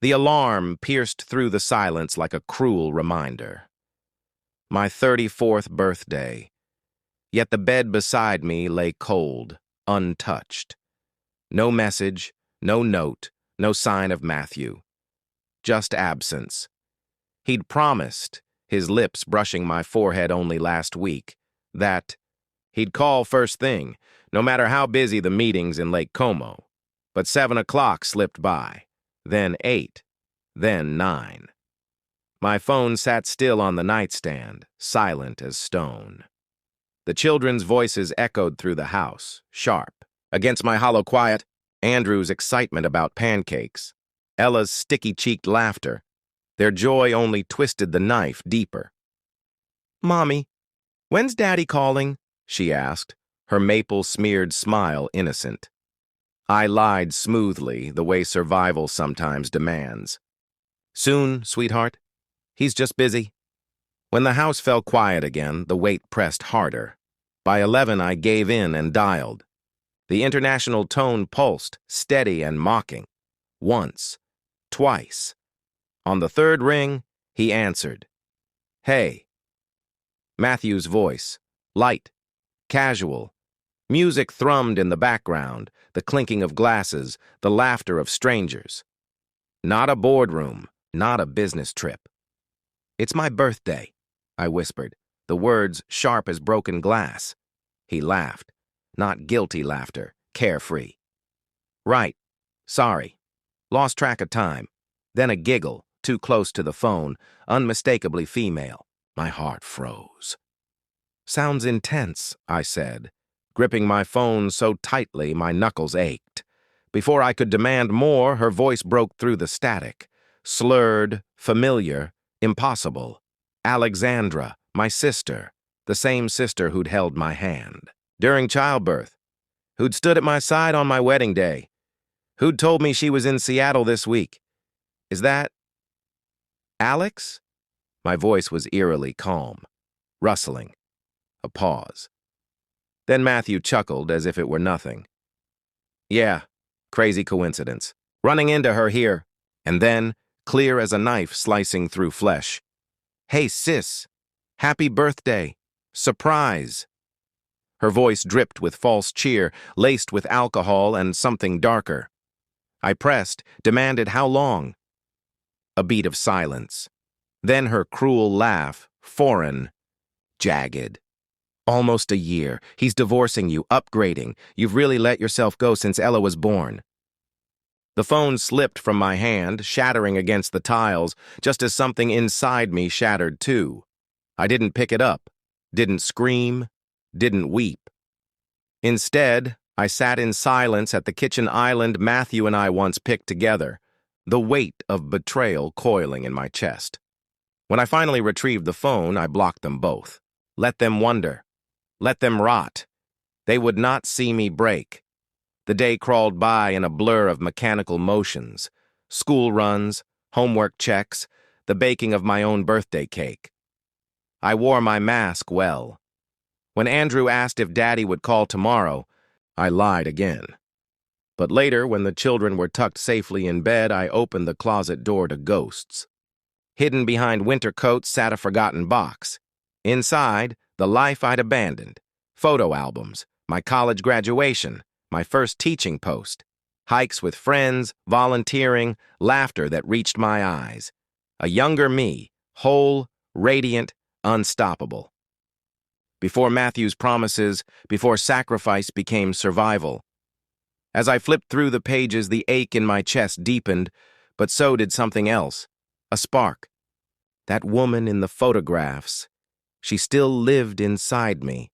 The alarm pierced through the silence like a cruel reminder. My 34th birthday. Yet the bed beside me lay cold, untouched. No message, no note, no sign of Matthew. Just absence. He'd promised, his lips brushing my forehead only last week, that he'd call first thing, no matter how busy the meetings in Lake Como. But 7 o'clock slipped by, then 8, then 9. My phone sat still on the nightstand, silent as stone. The children's voices echoed through the house, sharp. Against my hollow quiet, Andrew's excitement about pancakes, Ella's sticky-cheeked laughter. Their joy only twisted the knife deeper. "Mommy, when's Daddy calling?" she asked, her maple-smeared smile innocent. I lied smoothly, the way survival sometimes demands. "Soon, sweetheart. He's just busy." When the house fell quiet again, the weight pressed harder. By 11, I gave in and dialed. The international tone pulsed, steady and mocking. Once, twice. On the third ring, he answered. "Hey." Matthew's voice, light, casual. Music thrummed in the background, the clinking of glasses, the laughter of strangers. Not a boardroom, not a business trip. "It's my birthday," I whispered, the words sharp as broken glass. He laughed, not guilty laughter, carefree. "Right. Sorry. Lost track of time." Then a giggle, too close to the phone, unmistakably female. My heart froze. "Sounds intense," I said, gripping my phone so tightly my knuckles ached. Before I could demand more, her voice broke through the static. Slurred, familiar, impossible. Alexandra, my sister, the same sister who'd held my hand during childbirth, who'd stood at my side on my wedding day, who'd told me she was in Seattle this week. "Is that Alex?" My voice was eerily calm, rustling. A pause. Then Matthew chuckled as if it were nothing. "Yeah, crazy coincidence. Running into her here." And then, clear as a knife slicing through flesh, "Hey, sis, happy birthday. Surprise." Her voice dripped with false cheer, laced with alcohol and something darker. I pressed, demanded how long. A beat of silence. Then her cruel laugh, foreign, jagged. "Almost a year. He's divorcing you, upgrading. You've really let yourself go since Ella was born." The phone slipped from my hand, shattering against the tiles, just as something inside me shattered too. I didn't pick it up, didn't scream, didn't weep. Instead, I sat in silence at the kitchen island Matthew and I once picked together, the weight of betrayal coiling in my chest. When I finally retrieved the phone, I blocked them both. Let them wonder. Let them rot. They would not see me break. The day crawled by in a blur of mechanical motions. School runs, homework checks, the baking of my own birthday cake. I wore my mask well. When Andrew asked if Daddy would call tomorrow, I lied again. But later, when the children were tucked safely in bed, I opened the closet door to ghosts. Hidden behind winter coats sat a forgotten box. Inside, the life I'd abandoned. Photo albums, my college graduation, my first teaching post, hikes with friends, volunteering, laughter that reached my eyes. A younger me, whole, radiant, unstoppable. Before Matthew's promises, before sacrifice became survival. As I flipped through the pages, the ache in my chest deepened, but so did something else. A spark. That woman in the photographs. She still lived inside me.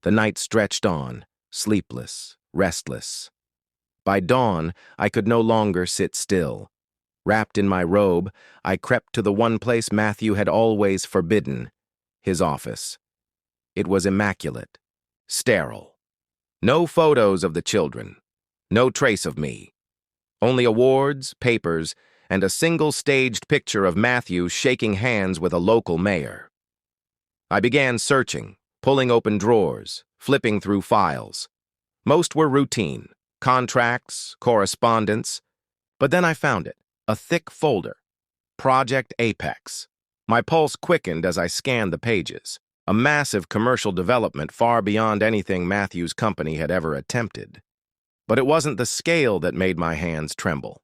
The night stretched on, sleepless, restless. By dawn, I could no longer sit still. Wrapped in my robe, I crept to the one place Matthew had always forbidden, his office. It was immaculate, sterile. No photos of the children, no trace of me. Only awards, papers, and a single staged picture of Matthew shaking hands with a local mayor. I began searching, pulling open drawers, flipping through files. Most were routine, contracts, correspondence, but then I found it. A thick folder. Project Apex. My pulse quickened as I scanned the pages. A massive commercial development far beyond anything Matthew's company had ever attempted. But it wasn't the scale that made my hands tremble.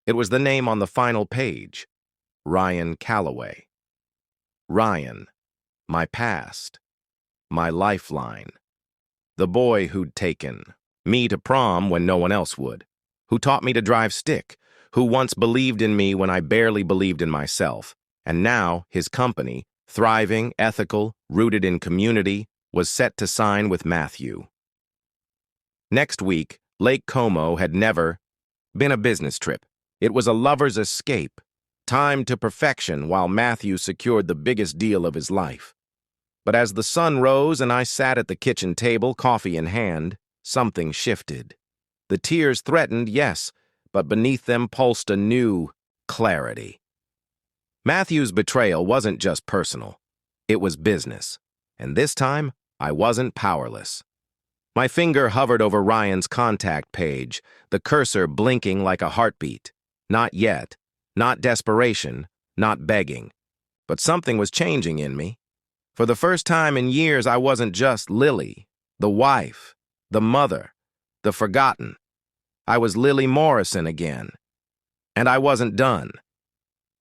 It was the name on the final page. Ryan Calloway. Ryan. My past. My lifeline. The boy who'd taken me to prom when no one else would. Who taught me to drive stick. Who once believed in me when I barely believed in myself. And now his company, thriving, ethical, rooted in community, was set to sign with Matthew. Next week, Lake Como had never been a business trip. It was a lover's escape, timed to perfection while Matthew secured the biggest deal of his life. But as the sun rose and I sat at the kitchen table, coffee in hand, something shifted. The tears threatened, yes, but beneath them pulsed a new clarity. Matthew's betrayal wasn't just personal. It was business. And this time, I wasn't powerless. My finger hovered over Ryan's contact page, the cursor blinking like a heartbeat. Not yet, not desperation, not begging. But something was changing in me. For the first time in years, I wasn't just Lily, the wife, the mother, the forgotten. I was Lily Morrison again. And I wasn't done.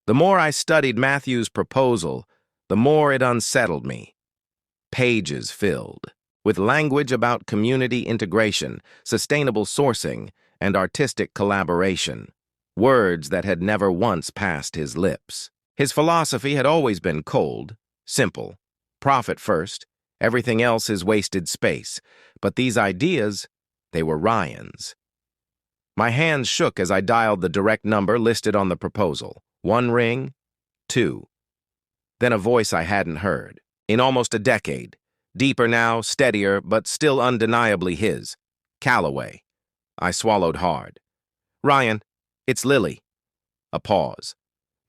The more I studied Matthew's proposal, the more it unsettled me. Pages filled, with language about community integration, sustainable sourcing, and artistic collaboration. Words that had never once passed his lips. His philosophy had always been cold, simple. Profit first, everything else is wasted space. But these ideas, they were Ryan's. My hands shook as I dialed the direct number listed on the proposal. 1 ring, 2. Then a voice I hadn't heard. In almost a decade. Deeper now, steadier, but still undeniably his. Calloway. I swallowed hard. Ryan, it's Lily. A pause.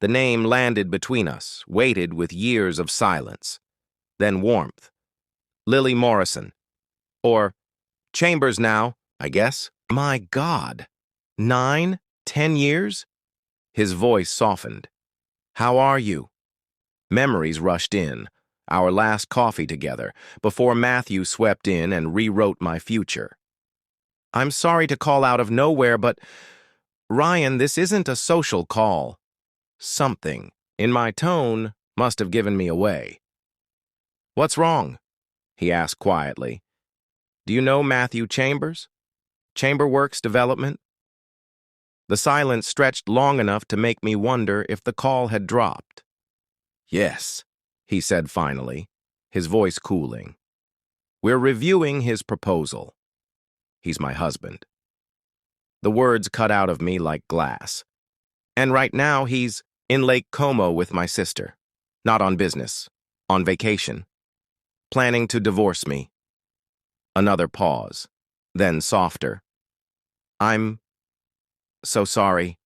The name landed between us, weighted with years of silence. Then warmth. Lily Morrison. Or Chambers now, I guess. My God. 9, 10 years? His voice softened. How are you? Memories rushed in. Our last coffee together, before Matthew swept in and rewrote my future. I'm sorry to call out of nowhere, but Ryan, this isn't a social call. Something in my tone must have given me away. What's wrong? He asked quietly. Do you know Matthew Chambers? Chamberworks Development? The silence stretched long enough to make me wonder if the call had dropped. Yes, he said finally, his voice cooling. We're reviewing his proposal. He's my husband. The words cut out of me like glass. And right now he's in Lake Como with my sister. Not on business, on vacation. Planning to divorce me. Another pause, then softer. I'm so sorry.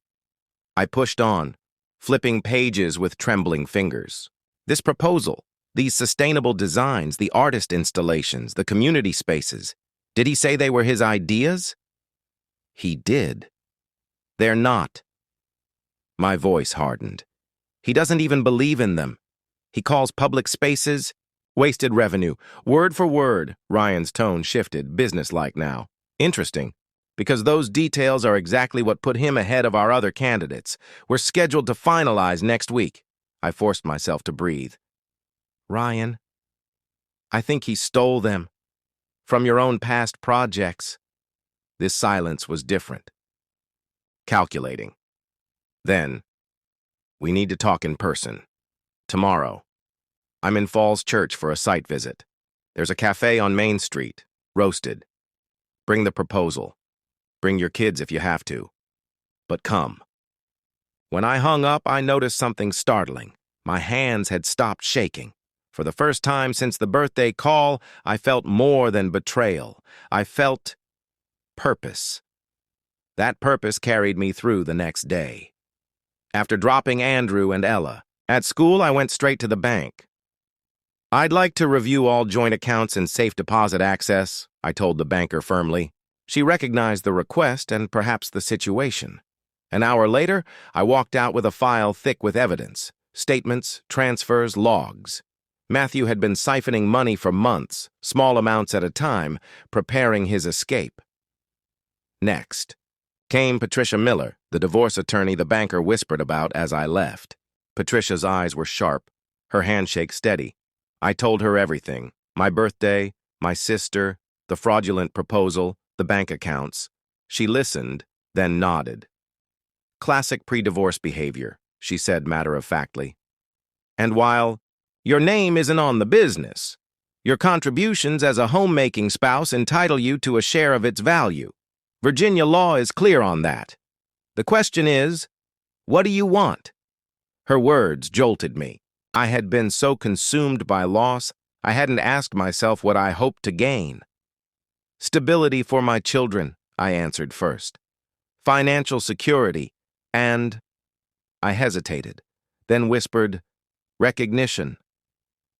I pushed on, flipping pages with trembling fingers. This proposal, these sustainable designs, the artist installations, the community spaces, did he say they were his ideas? He did. They're not. My voice hardened. He doesn't even believe in them. He calls public spaces wasted revenue. Word for word, Ryan's tone shifted, businesslike now. Interesting, because those details are exactly what put him ahead of our other candidates. We're scheduled to finalize next week. I forced myself to breathe. Ryan, I think he stole them from your own past projects. This silence was different. Calculating. Then, we need to talk in person. Tomorrow. I'm in Falls Church for a site visit. There's a cafe on Main Street. Roasted. Bring the proposal. Bring your kids if you have to. But come. When I hung up, I noticed something startling. My hands had stopped shaking. For the first time since the birthday call, I felt more than betrayal. I felt purpose. That purpose carried me through the next day. After dropping Andrew and Ella, at school I went straight to the bank. I'd like to review all joint accounts and safe deposit access, I told the banker firmly. She recognized the request and perhaps the situation. An hour later, I walked out with a file thick with evidence, statements, transfers, logs. Matthew had been siphoning money for months, small amounts at a time, preparing his escape. Next came Patricia Miller, the divorce attorney the banker whispered about as I left. Patricia's eyes were sharp, her handshake steady. I told her everything: my birthday, my sister, the fraudulent proposal, the bank accounts. She listened, then nodded. Classic pre-divorce behavior, she said matter-of-factly. And while your name isn't on the business, your contributions as a homemaking spouse entitle you to a share of its value. Virginia law is clear on that. The question is, what do you want? Her words jolted me. I had been so consumed by loss, I hadn't asked myself what I hoped to gain. Stability for my children, I answered first. Financial security, and... I hesitated, then whispered, recognition.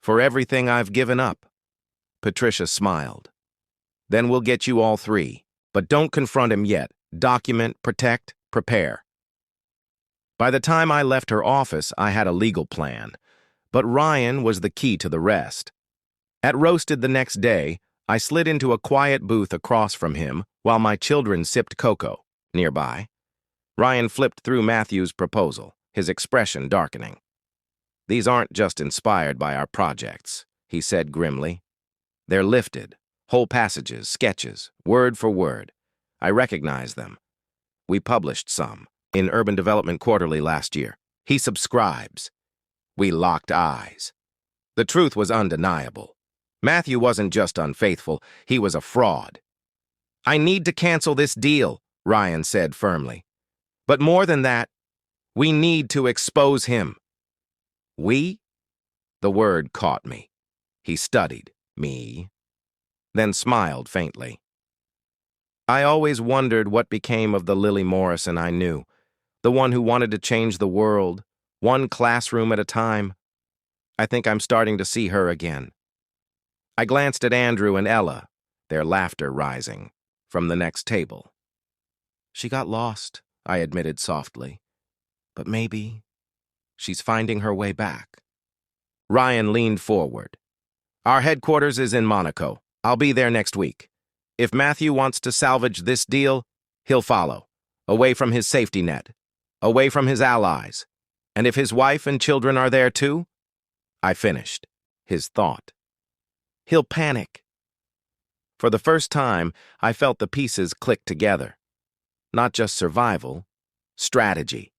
For everything I've given up. Patricia smiled. Then we'll get you all three. But don't confront him yet. Document, protect, prepare. By the time I left her office, I had a legal plan. But Ryan was the key to the rest. At Roasted the next day, I slid into a quiet booth across from him while my children sipped cocoa nearby. Ryan flipped through Matthew's proposal, his expression darkening. These aren't just inspired by our projects, he said grimly. They're lifted. Whole passages, sketches, word for word. I recognize them. We published some in Urban Development Quarterly last year. He subscribes. We locked eyes. The truth was undeniable. Matthew wasn't just unfaithful, he was a fraud. I need to cancel this deal, Ryan said firmly. But more than that, we need to expose him. We? The word caught me. He studied me, then smiled faintly. I always wondered what became of the Lily Morrison I knew, the one who wanted to change the world, one classroom at a time. I think I'm starting to see her again. I glanced at Andrew and Ella, their laughter rising, from the next table. She got lost, I admitted softly. But maybe she's finding her way back. Ryan leaned forward. Our headquarters is in Monaco. I'll be there next week. If Matthew wants to salvage this deal, he'll follow, away from his safety net, away from his allies. And if his wife and children are there too? I finished, his thought. He'll panic. For the first time, I felt the pieces click together. Not just survival, strategy.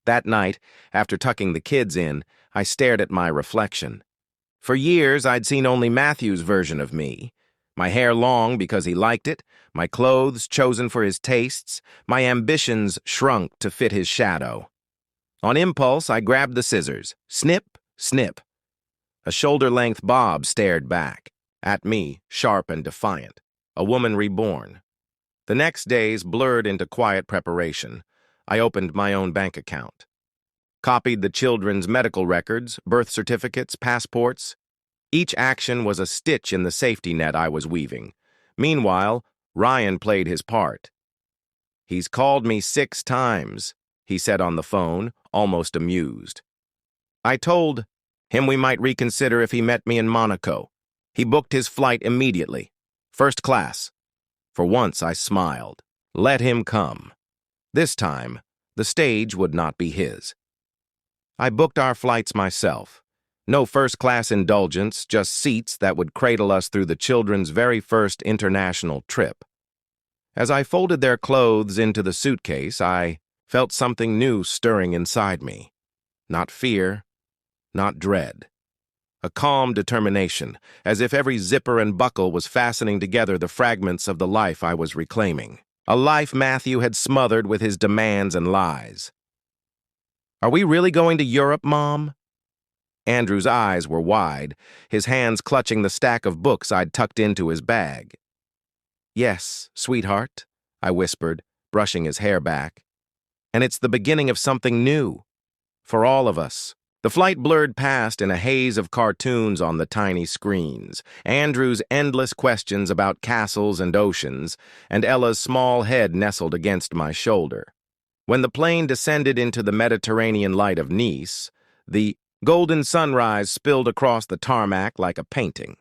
That night, after tucking the kids in, I stared at my reflection. For years, I'd seen only Matthew's version of me. My hair long because he liked it, my clothes chosen for his tastes, my ambitions shrunk to fit his shadow. On impulse, I grabbed the scissors. Snip, snip. A shoulder-length bob stared back, at me, sharp and defiant, a woman reborn. The next days blurred into quiet preparation. I opened my own bank account. Copied the children's medical records, birth certificates, passports. Each action was a stitch in the safety net I was weaving. Meanwhile, Ryan played his part. He's called me 6 times, he said on the phone, almost amused. I told him we might reconsider if he met me in Monaco. He booked his flight immediately. First class. For once I smiled. Let him come. This time, the stage would not be his. I booked our flights myself. No first-class indulgence, just seats that would cradle us through the children's very first international trip. As I folded their clothes into the suitcase, I felt something new stirring inside me. Not fear, not dread. A calm determination, as if every zipper and buckle was fastening together the fragments of the life I was reclaiming. A life Matthew had smothered with his demands and lies. Are we really going to Europe, Mom? Andrew's eyes were wide, his hands clutching the stack of books I'd tucked into his bag. Yes, sweetheart, I whispered, brushing his hair back. And it's the beginning of something new. For all of us. The flight blurred past in a haze of cartoons on the tiny screens, Andrew's endless questions about castles and oceans, and Ella's small head nestled against my shoulder. When the plane descended into the Mediterranean light of Nice, the golden sunrise spilled across the tarmac like a painting.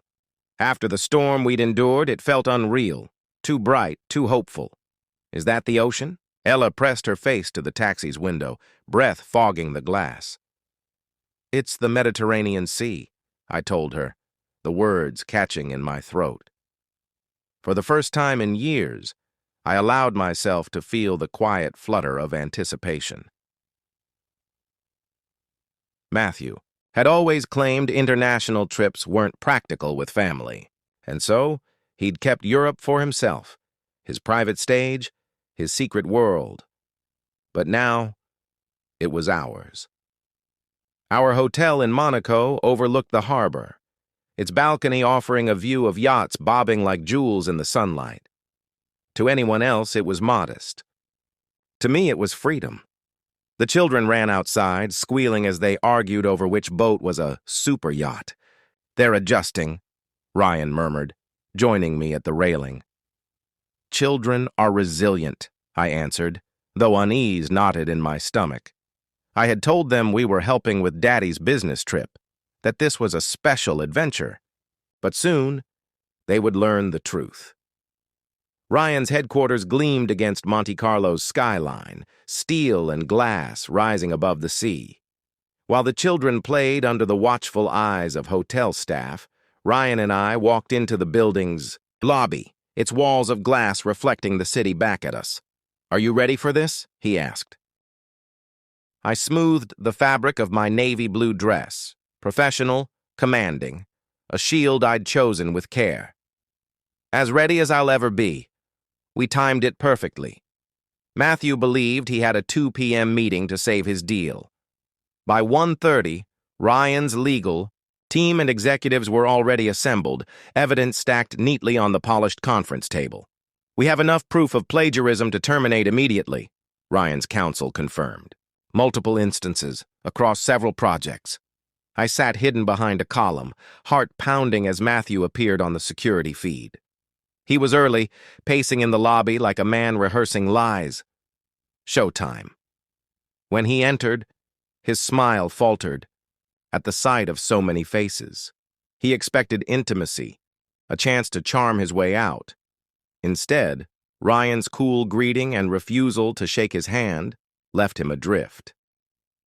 After the storm we'd endured, it felt unreal, too bright, too hopeful. Is that the ocean? Ella pressed her face to the taxi's window, breath fogging the glass. It's the Mediterranean Sea, I told her, the words catching in my throat. For the first time in years, I allowed myself to feel the quiet flutter of anticipation. Matthew had always claimed international trips weren't practical with family, and so he'd kept Europe for himself, his private stage, his secret world. But now, it was ours. Our hotel in Monaco overlooked the harbor, its balcony offering a view of yachts bobbing like jewels in the sunlight. To anyone else, it was modest. To me, it was freedom. The children ran outside, squealing as they argued over which boat was a super yacht. They're adjusting, Ryan murmured, joining me at the railing. Children are resilient, I answered, though unease knotted in my stomach. I had told them we were helping with Daddy's business trip, that this was a special adventure. But soon, they would learn the truth. Ryan's headquarters gleamed against Monte Carlo's skyline, steel and glass rising above the sea. While the children played under the watchful eyes of hotel staff, Ryan and I walked into the building's lobby, its walls of glass reflecting the city back at us. "Are you ready for this?" he asked. I smoothed the fabric of my navy blue dress, professional, commanding, a shield I'd chosen with care. As ready as I'll ever be. We timed it perfectly. Matthew believed he had a 2 p.m. meeting to save his deal. By 1:30, Ryan's legal team and executives were already assembled, evidence stacked neatly on the polished conference table. "We have enough proof of plagiarism to terminate immediately," Ryan's counsel confirmed. "Multiple instances, across several projects." I sat hidden behind a column, heart pounding as Matthew appeared on the security feed. He was early, pacing in the lobby like a man rehearsing lies. Showtime. When he entered, his smile faltered at the sight of so many faces. He expected intimacy, a chance to charm his way out. Instead, Ryan's cool greeting and refusal to shake his hand left him adrift.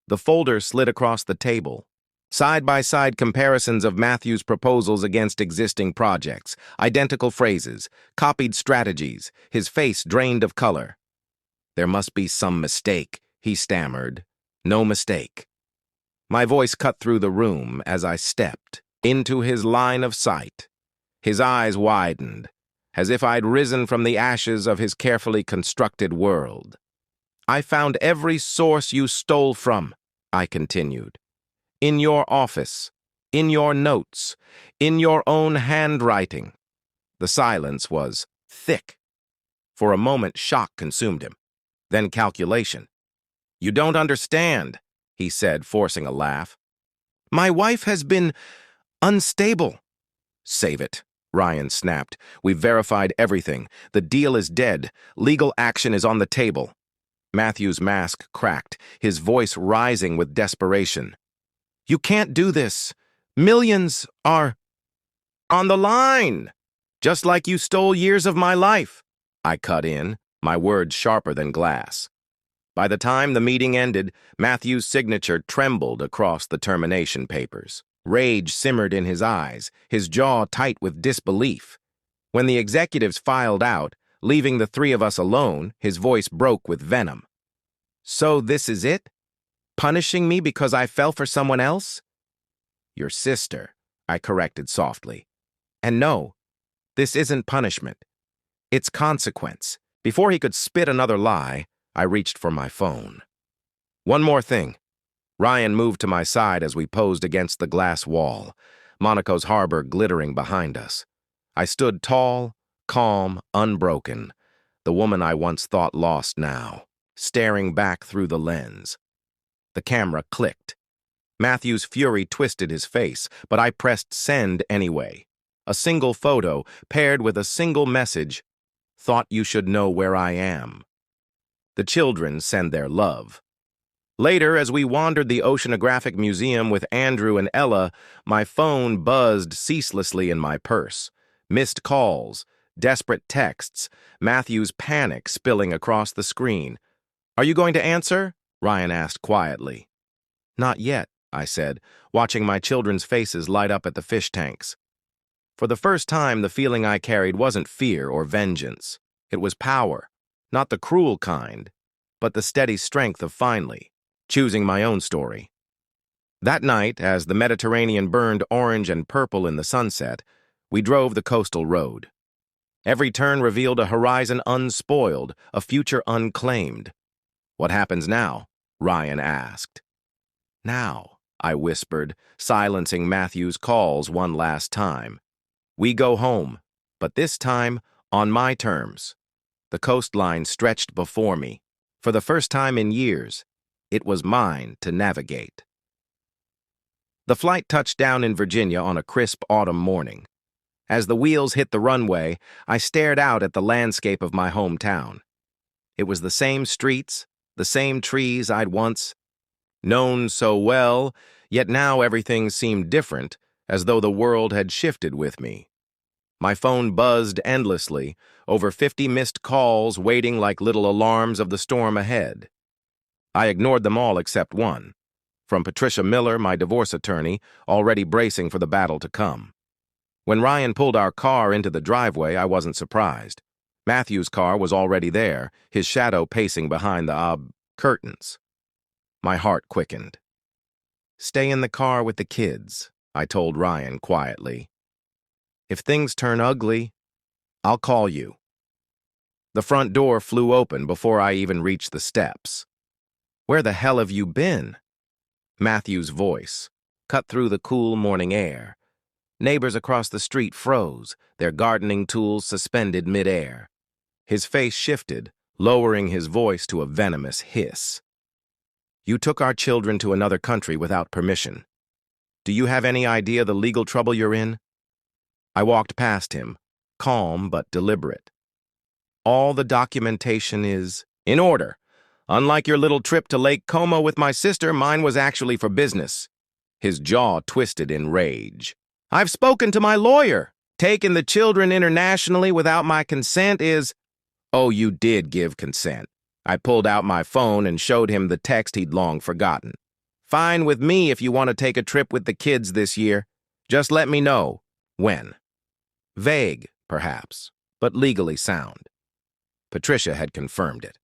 The folder slid across the table. Side-by-side comparisons of Matthew's proposals against existing projects, identical phrases, copied strategies, his face drained of color. "There must be some mistake," he stammered. "No mistake." My voice cut through the room as I stepped into his line of sight. His eyes widened, as if I'd risen from the ashes of his carefully constructed world. "I found every source you stole from," I continued. "In your office, in your notes, in your own handwriting." The silence was thick. For a moment, shock consumed him. Then calculation. "You don't understand," he said, forcing a laugh. "My wife has been unstable." "Save it," Ryan snapped. "We've verified everything. The deal is dead. Legal action is on the table." Matthew's mask cracked, his voice rising with desperation. "You can't do this. Millions are on the line, just like you stole years of my life." I cut in, my words sharper than glass. By the time the meeting ended, Matthew's signature trembled across the termination papers. Rage simmered in his eyes, his jaw tight with disbelief. When the executives filed out, leaving the three of us alone, his voice broke with venom. "So this is it? Punishing me because I fell for someone else?" "Your sister," I corrected softly. "And no, this isn't punishment. It's consequence." Before he could spit another lie, I reached for my phone. "One more thing." Ryan moved to my side as we posed against the glass wall, Monaco's harbor glittering behind us. I stood tall, calm, unbroken, the woman I once thought lost now, staring back through the lens. The camera clicked. Matthew's fury twisted his face, but I pressed send anyway. A single photo, paired with a single message, "Thought you should know where I am." The children send their love. Later, as we wandered the Oceanographic Museum with Andrew and Ella, my phone buzzed ceaselessly in my purse. Missed calls, desperate texts, Matthew's panic spilling across the screen. "Are you going to answer?" Ryan asked quietly. "Not yet," I said, watching my children's faces light up at the fish tanks. For the first time, the feeling I carried wasn't fear or vengeance. It was power, not the cruel kind, but the steady strength of finally choosing my own story. That night, as the Mediterranean burned orange and purple in the sunset, we drove the coastal road. Every turn revealed a horizon unspoiled, a future unclaimed. "What happens now?" Ryan asked. "Now," I whispered, silencing Matthew's calls one last time. "We go home, but this time on my terms." The coastline stretched before me. For the first time in years, it was mine to navigate. The flight touched down in Virginia on a crisp autumn morning. As the wheels hit the runway, I stared out at the landscape of my hometown. It was the same streets, the same trees I'd once known so well, yet now everything seemed different, as though the world had shifted with me. My phone buzzed endlessly, over 50 missed calls waiting like little alarms of the storm ahead. I ignored them all except one, from Patricia Miller, my divorce attorney, already bracing for the battle to come. When Ryan pulled our car into the driveway, I wasn't surprised. Matthew's car was already there, his shadow pacing behind the curtains. My heart quickened. "Stay in the car with the kids," I told Ryan quietly. "If things turn ugly, I'll call you." The front door flew open before I even reached the steps. "Where the hell have you been?" Matthew's voice cut through the cool morning air. Neighbors across the street froze, their gardening tools suspended midair. His face shifted, lowering his voice to a venomous hiss. "You took our children to another country without permission. Do you have any idea the legal trouble you're in?" I walked past him, calm but deliberate. "All the documentation is in order. Unlike your little trip to Lake Como with my sister, mine was actually for business." His jaw twisted in rage. "I've spoken to my lawyer. Taking the children internationally without my consent is—" "Oh, you did give consent." I pulled out my phone and showed him the text he'd long forgotten. "Fine with me if you want to take a trip with the kids this year. Just let me know. When?" Vague, perhaps, but legally sound. Patricia had confirmed it.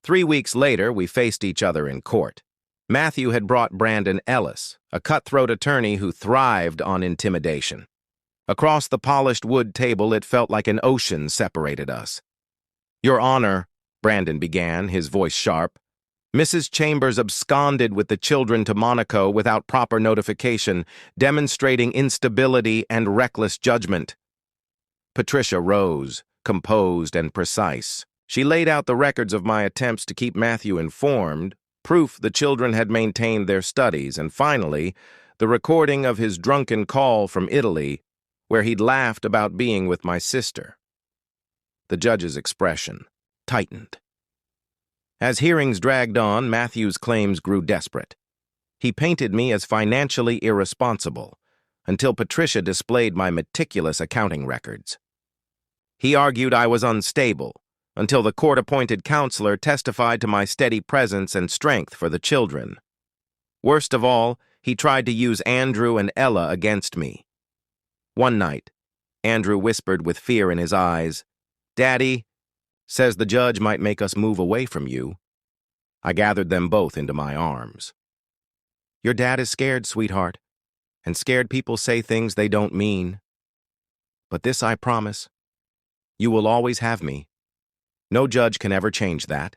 3 weeks later, we faced each other in court. Matthew had brought Brandon Ellis, a cutthroat attorney who thrived on intimidation. Across the polished wood table, it felt like an ocean separated us. "Your Honor," Brandon began, his voice sharp, "Mrs. Chambers absconded with the children to Monaco without proper notification, demonstrating instability and reckless judgment." Patricia rose, composed and precise. She laid out the records of my attempts to keep Matthew informed, proof the children had maintained their studies, and finally, the recording of his drunken call from Italy, where he'd laughed about being with my sister. The judge's expression tightened. As hearings dragged on, Matthew's claims grew desperate. He painted me as financially irresponsible, until Patricia displayed my meticulous accounting records. He argued I was unstable, until the court-appointed counselor testified to my steady presence and strength for the children. Worst of all, he tried to use Andrew and Ella against me. One night, Andrew whispered with fear in his eyes, "Daddy says the judge might make us move away from you." I gathered them both into my arms. "Your dad is scared, sweetheart, and scared people say things they don't mean. But this I promise, you will always have me. No judge can ever change that."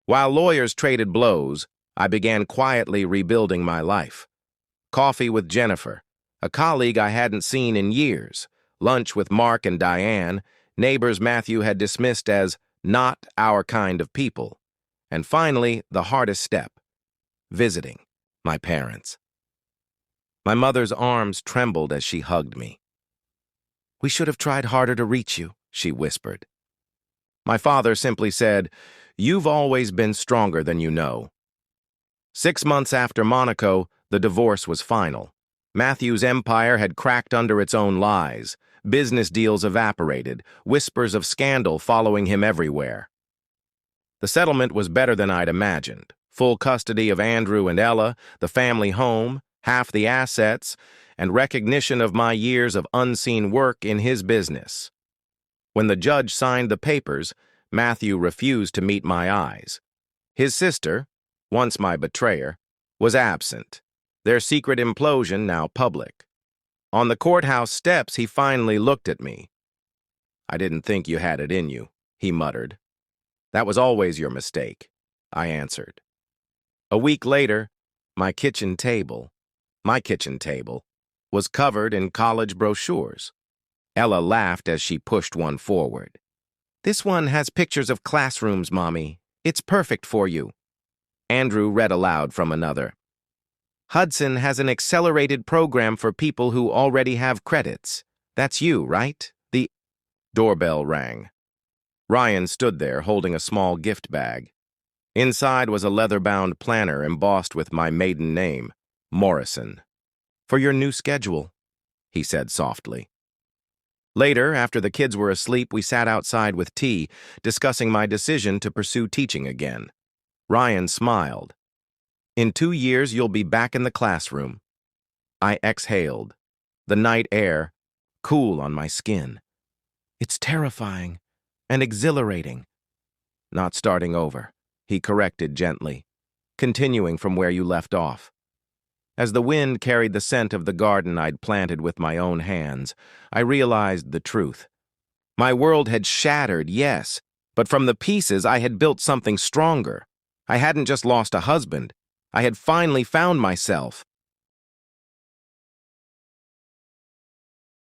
While lawyers traded blows, I began quietly rebuilding my life. Coffee with Jennifer, a colleague I hadn't seen in years, lunch with Mark and Diane, neighbors Matthew had dismissed as not our kind of people, and finally, the hardest step, visiting my parents. My mother's arms trembled as she hugged me. "We should have tried harder to reach you," she whispered. My father simply said, "You've always been stronger than you know." 6 months after Monaco, the divorce was final. Matthew's empire had cracked under its own lies. Business deals evaporated, whispers of scandal following him everywhere. The settlement was better than I'd imagined. Full custody of Andrew and Ella, the family home, half the assets, and recognition of my years of unseen work in his business. When the judge signed the papers, Matthew refused to meet my eyes. His sister, once my betrayer, was absent, their secret implosion now public. On the courthouse steps, he finally looked at me. "I didn't think you had it in you," he muttered. "That was always your mistake," I answered. A week later, my kitchen table, was covered in college brochures. Ella laughed as she pushed one forward. "This one has pictures of classrooms, Mommy. It's perfect for you." Andrew read aloud from another. "Hudson has an accelerated program for people who already have credits. That's you, right?" The doorbell rang. Ryan stood there holding a small gift bag. Inside was a leather-bound planner embossed with my maiden name, Morrison. "For your new schedule," he said softly. Later, after the kids were asleep, we sat outside with tea, discussing my decision to pursue teaching again. Ryan smiled. "In 2 years, you'll be back in the classroom." I exhaled, the night air cool on my skin. "It's terrifying and exhilarating." "Not starting over," he corrected gently, "continuing from where you left off." As the wind carried the scent of the garden I'd planted with my own hands, I realized the truth. My world had shattered, yes, but from the pieces I had built something stronger. I hadn't just lost a husband. I had finally found myself.